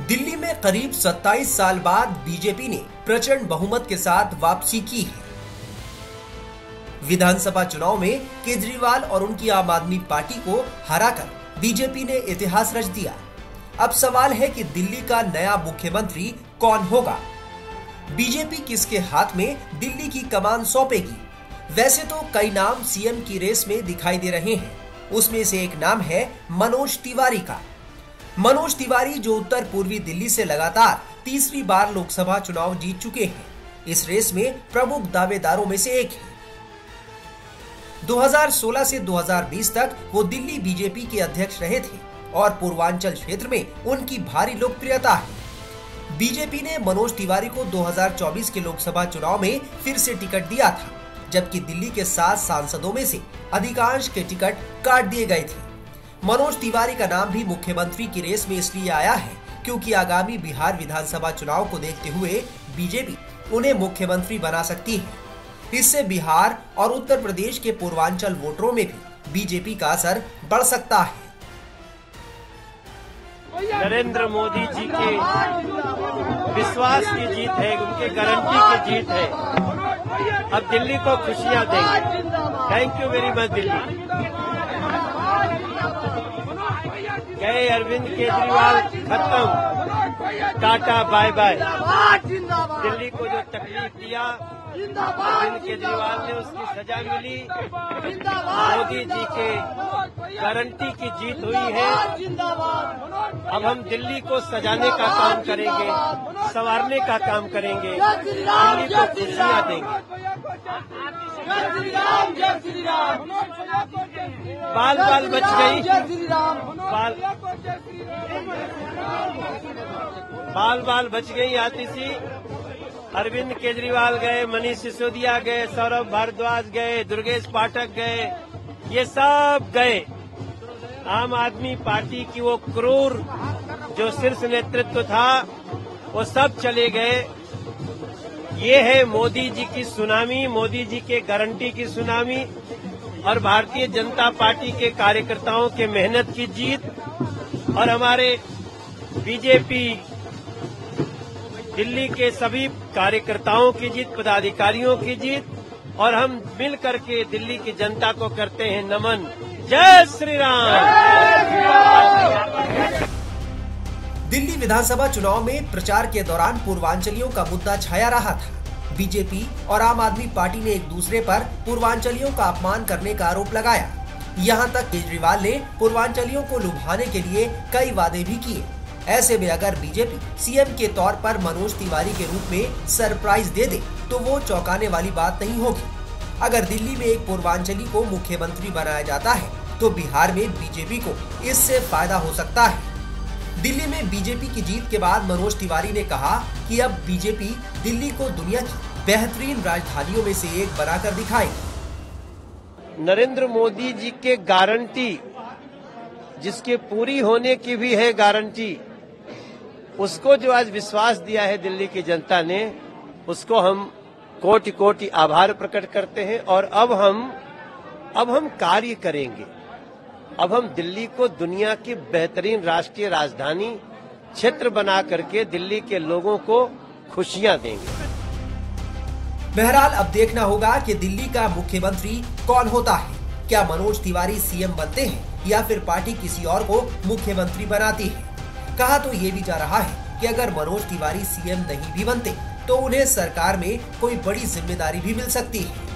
दिल्ली में करीब 27 साल बाद बीजेपी ने प्रचंड बहुमत के साथ वापसी की है। विधानसभा चुनाव में केजरीवाल और उनकी आम आदमी पार्टी को हराकर बीजेपी ने इतिहास रच दिया। अब सवाल है कि दिल्ली का नया मुख्यमंत्री कौन होगा? बीजेपी किसके हाथ में दिल्ली की कमान सौंपेगी? वैसे तो कई नाम सीएम की रेस में दिखाई दे रहे हैं। उसमें से एक नाम है मनोज तिवारी का। मनोज तिवारी जो उत्तर पूर्वी दिल्ली से लगातार तीसरी बार लोकसभा चुनाव जीत चुके हैं, इस रेस में प्रमुख दावेदारों में से एक है। 2016 से 2020 तक वो दिल्ली बीजेपी के अध्यक्ष रहे थे और पूर्वांचल क्षेत्र में उनकी भारी लोकप्रियता है। बीजेपी ने मनोज तिवारी को 2024 के लोकसभा चुनाव में फिर से टिकट दिया था, जबकि दिल्ली के 7 सांसदों में से अधिकांश के टिकट काट दिए गए थे। मनोज तिवारी का नाम भी मुख्यमंत्री की रेस में इसलिए आया है क्योंकि आगामी बिहार विधानसभा चुनाव को देखते हुए बीजेपी उन्हें मुख्यमंत्री बना सकती है। इससे बिहार और उत्तर प्रदेश के पूर्वांचल वोटरों में भी बीजेपी का असर बढ़ सकता है। नरेंद्र मोदी जी के विश्वास की जीत है, उनके गारंटी की जीत है। अब दिल्ली को खुशियां देंगे। Thank you very much Delhi. गए अरविंद केजरीवाल, खत्म, टाटा बाय बाय। दिल्ली को जो तकलीफ दिया अरविंद केजरीवाल ने, उसकी सजा मिली। मोदी जी के गारंटी की जीत हुई है। अब हम दिल्ली को सजाने का काम करेंगे, संवारने का काम करेंगे, दिल्ली को खुशियां देंगे। बाल बाल बच गई, बाल बाल बच गई आती सी। अरविंद केजरीवाल गए, मनीष सिसोदिया गए, सौरभ भारद्वाज गए, दुर्गेश पाठक गए, ये सब गए। आम आदमी पार्टी की वो क्रूर जो शीर्ष नेतृत्व था, वो सब चले गए। ये है मोदी जी की सुनामी, मोदी जी के गारंटी की सुनामी और भारतीय जनता पार्टी के कार्यकर्ताओं के मेहनत की जीत और हमारे बीजेपी दिल्ली के सभी कार्यकर्ताओं की जीत, पदाधिकारियों की जीत, और हम मिल करके दिल्ली की जनता को करते हैं नमन। जय श्री राम। दिल्ली विधानसभा चुनाव में प्रचार के दौरान पूर्वांचलियों का मुद्दा छाया रहा था। बीजेपी और आम आदमी पार्टी ने एक दूसरे पर पूर्वांचलियों का अपमान करने का आरोप लगाया। यहां तक केजरीवाल ने पूर्वांचलियों को लुभाने के लिए कई वादे भी किए। ऐसे में अगर बीजेपी सीएम के तौर पर मनोज तिवारी के रूप में सरप्राइज दे दे तो वो चौंकाने वाली बात नहीं होगी। अगर दिल्ली में एक पूर्वांचली को मुख्यमंत्री बनाया जाता है तो बिहार में बीजेपी को इससे फायदा हो सकता है। दिल्ली में बीजेपी की जीत के बाद मनोज तिवारी ने कहा कि अब बीजेपी दिल्ली को दुनिया की बेहतरीन राजधानियों में से एक बनाकर दिखाएगी। नरेंद्र मोदी जी के गारंटी, जिसके पूरी होने की भी है गारंटी, उसको जो आज विश्वास दिया है दिल्ली की जनता ने, उसको हम कोटि कोटि आभार प्रकट करते हैं। और अब हम कार्य करेंगे। अब हम दिल्ली को दुनिया की बेहतरीन राष्ट्रीय राजधानी क्षेत्र बना करके दिल्ली के लोगों को खुशियां देंगे। बहरहाल अब देखना होगा कि दिल्ली का मुख्यमंत्री कौन होता है। क्या मनोज तिवारी सीएम बनते हैं या फिर पार्टी किसी और को मुख्यमंत्री बनाती है। कहा तो ये भी जा रहा है कि अगर मनोज तिवारी सीएम नहीं भी बनते तो उन्हें सरकार में कोई बड़ी जिम्मेदारी भी मिल सकती है।